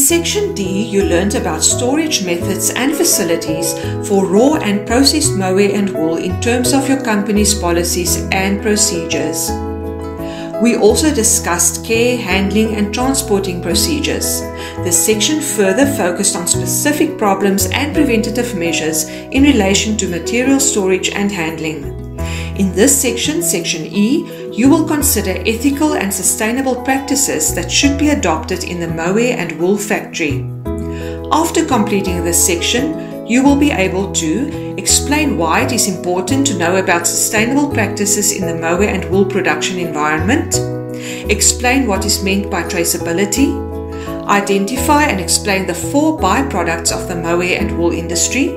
Section D, you learned about storage methods and facilities for raw and processed mohair and wool in terms of your company's policies and procedures. We also discussed care, handling and transporting procedures. This section further focused on specific problems and preventative measures in relation to material storage and handling. In this section, Section E, you will consider ethical and sustainable practices that should be adopted in the mohair and wool factory. After completing this section, you will be able to explain why it is important to know about sustainable practices in the mohair and wool production environment, explain what is meant by traceability, identify and explain the 4 byproducts of the mohair and wool industry,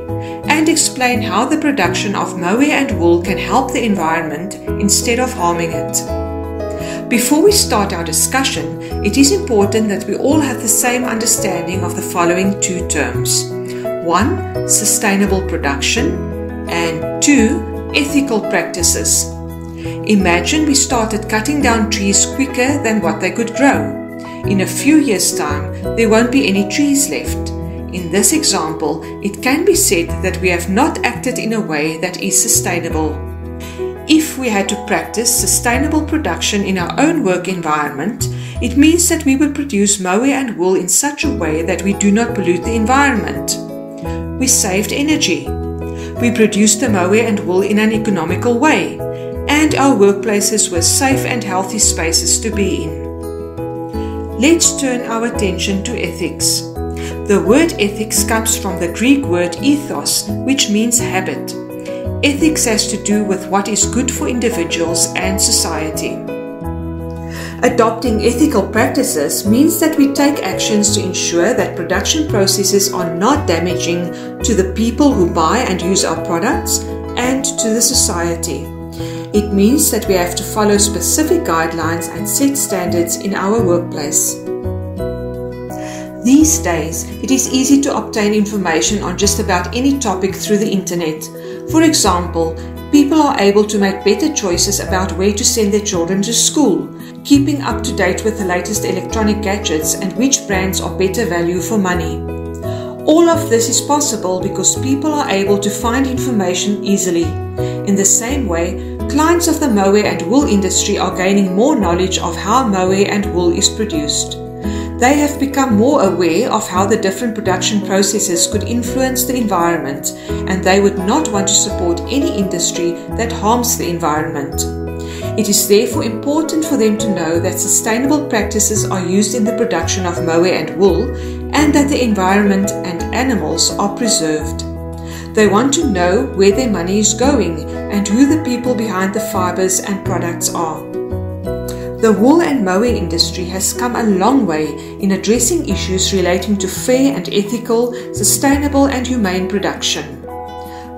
and explain how the production of mohair and wool can help the environment instead of harming it. Before we start our discussion, it is important that we all have the same understanding of the following 2 terms. 1. Sustainable production, and 2. Ethical practices. Imagine we started cutting down trees quicker than what they could grow. In a few years' time, there won't be any trees left. In this example, it can be said that we have not acted in a way that is sustainable. If we had to practice sustainable production in our own work environment, it means that we would produce mohair and wool in such a way that we do not pollute the environment. We saved energy. We produced the mohair and wool in an economical way, and our workplaces were safe and healthy spaces to be in. Let's turn our attention to ethics. The word ethics comes from the Greek word ethos, which means habit. Ethics has to do with what is good for individuals and society. Adopting ethical practices means that we take actions to ensure that production processes are not damaging to the people who buy and use our products and to the society. It means that we have to follow specific guidelines and set standards in our workplace. These days, it is easy to obtain information on just about any topic through the internet. For example, people are able to make better choices about where to send their children to school, keeping up to date with the latest electronic gadgets and which brands are better value for money. All of this is possible because people are able to find information easily. In the same way, clients of the mohair and wool industry are gaining more knowledge of how mohair and wool is produced. They have become more aware of how the different production processes could influence the environment, and they would not want to support any industry that harms the environment. It is therefore important for them to know that sustainable practices are used in the production of mohair and wool, and that the environment and animals are preserved. They want to know where their money is going and who the people behind the fibers and products are. The wool and mohair industry has come a long way in addressing issues relating to fair and ethical, sustainable and humane production.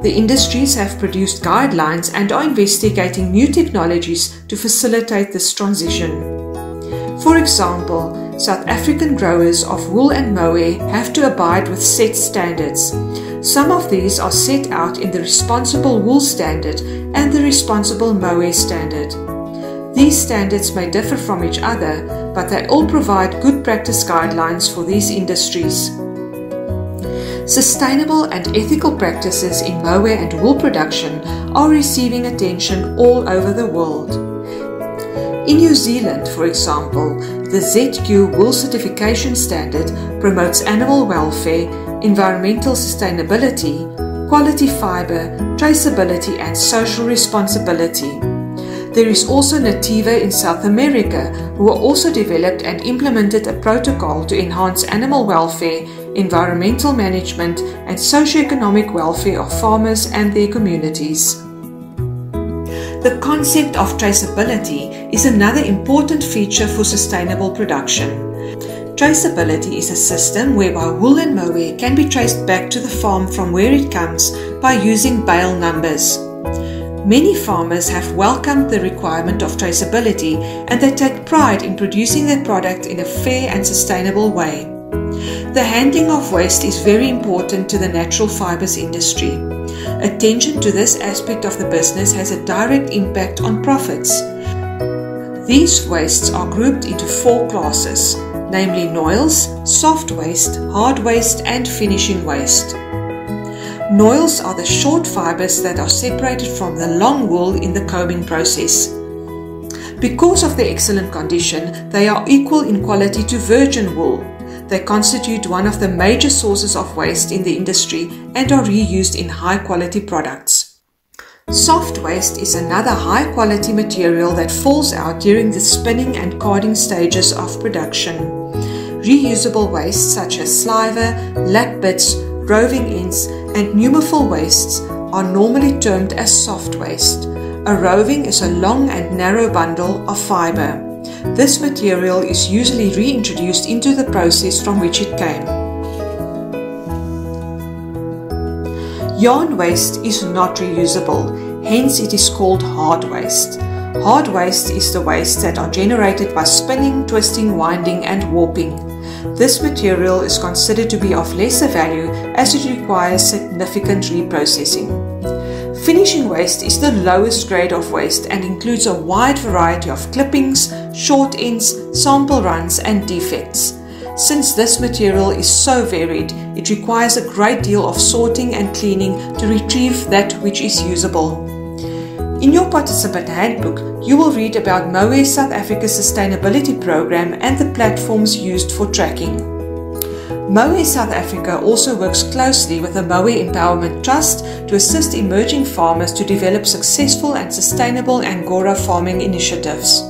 The industries have produced guidelines and are investigating new technologies to facilitate this transition. For example, South African growers of wool and mohair have to abide with set standards. Some of these are set out in the Responsible Wool Standard and the Responsible Mohair Standard. These standards may differ from each other, but they all provide good practice guidelines for these industries. Sustainable and ethical practices in mohair and wool production are receiving attention all over the world. In New Zealand, for example, the ZQ Wool Certification Standard promotes animal welfare, environmental sustainability, quality fibre, traceability and social responsibility. There is also Nativa in South America, who have also developed and implemented a protocol to enhance animal welfare, environmental management and socio-economic welfare of farmers and their communities. The concept of traceability is another important feature for sustainable production. Traceability is a system whereby wool and mohair can be traced back to the farm from where it comes by using bale numbers. Many farmers have welcomed the requirement of traceability and they take pride in producing their product in a fair and sustainable way. The handling of waste is very important to the natural fibers industry. Attention to this aspect of the business has a direct impact on profits. These wastes are grouped into 4 classes. namely noils, soft waste, hard waste and finishing waste. Noils are the short fibers that are separated from the long wool in the combing process. Because of their excellent condition, they are equal in quality to virgin wool. They constitute one of the major sources of waste in the industry and are reused in high-quality products. Soft waste is another high-quality material that falls out during the spinning and carding stages of production. Reusable waste such as sliver, lap bits, roving ends and pneumophile wastes are normally termed as soft waste. A roving is a long and narrow bundle of fiber. This material is usually reintroduced into the process from which it came. Yarn waste is not reusable, hence it is called hard waste. Hard waste is the waste that are generated by spinning, twisting, winding and warping. This material is considered to be of lesser value as it requires significant reprocessing. Finishing waste is the lowest grade of waste and includes a wide variety of clippings, short ends, sample runs and defects. Since this material is so varied, it requires a great deal of sorting and cleaning to retrieve that which is usable. In your participant handbook, you will read about Mohair South Africa's sustainability program and the platforms used for tracking. Mohair South Africa also works closely with the Mohair Empowerment Trust to assist emerging farmers to develop successful and sustainable Angora farming initiatives.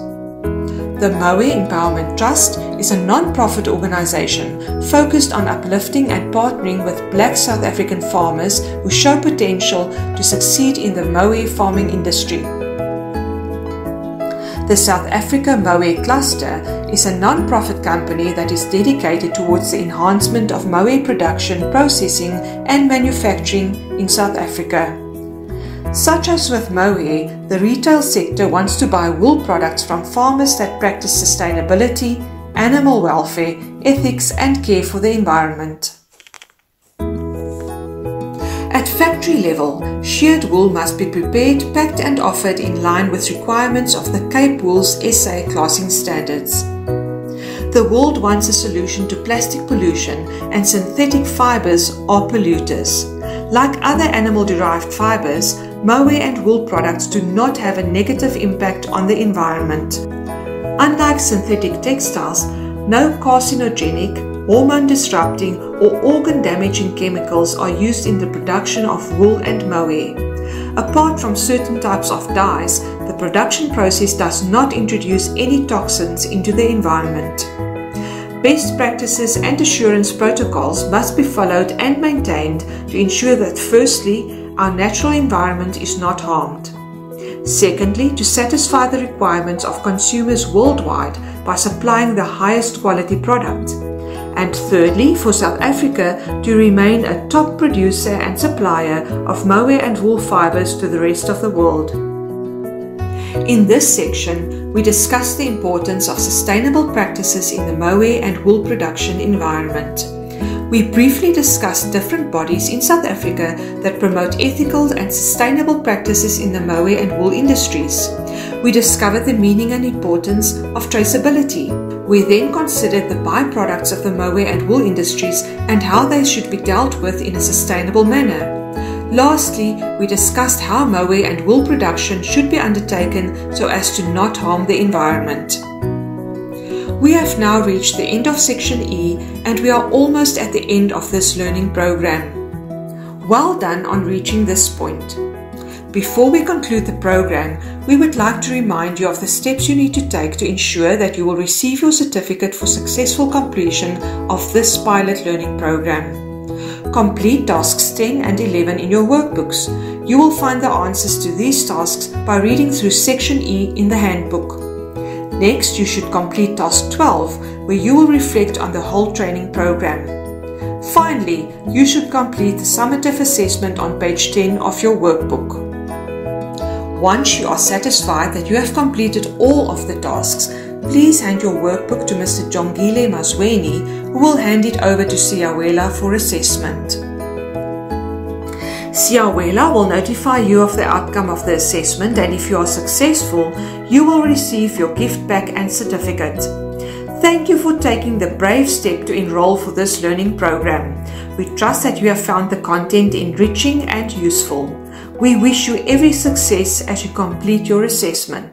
The Mohair Empowerment Trust is a non-profit organization focused on uplifting and partnering with Black South African farmers who show potential to succeed in the mohair farming industry. The South Africa Mohair Cluster is a non-profit company that is dedicated towards the enhancement of mohair production, processing and manufacturing in South Africa. Such as with mohair, the retail sector wants to buy wool products from farmers that practice sustainability, animal welfare, ethics and care for the environment. At factory level, sheared wool must be prepared, packed and offered in line with requirements of the Cape Wool's SA classing standards. The world wants a solution to plastic pollution and synthetic fibers are polluters. Like other animal-derived fibers, mohair and wool products do not have a negative impact on the environment. Unlike synthetic textiles, no carcinogenic, hormone-disrupting or organ-damaging chemicals are used in the production of wool and mohair. Apart from certain types of dyes, the production process does not introduce any toxins into the environment. Best practices and assurance protocols must be followed and maintained to ensure that firstly, our natural environment is not harmed. Secondly, to satisfy the requirements of consumers worldwide by supplying the highest quality product. And thirdly, for South Africa to remain a top producer and supplier of mohair and wool fibers to the rest of the world. In this section, we discuss the importance of sustainable practices in the mohair and wool production environment. We briefly discussed different bodies in South Africa that promote ethical and sustainable practices in the mohair and wool industries. We discovered the meaning and importance of traceability. We then considered the byproducts of the mohair and wool industries and how they should be dealt with in a sustainable manner. Lastly, we discussed how mohair and wool production should be undertaken so as to not harm the environment. We have now reached the end of Section E and we are almost at the end of this learning program. Well done on reaching this point. Before we conclude the program, we would like to remind you of the steps you need to take to ensure that you will receive your certificate for successful completion of this pilot learning program. Complete tasks 10 and 11 in your workbooks. You will find the answers to these tasks by reading through Section E in the handbook. Next, you should complete task 12, where you will reflect on the whole training program. Finally, you should complete the summative assessment on page 10 of your workbook. Once you are satisfied that you have completed all of the tasks, please hand your workbook to Mr. Jongile Mazweni, who will hand it over to Siyawela for assessment. Siyawela will notify you of the outcome of the assessment, and if you are successful, you will receive your gift pack and certificate. Thank you for taking the brave step to enroll for this learning program. We trust that you have found the content enriching and useful. We wish you every success as you complete your assessment.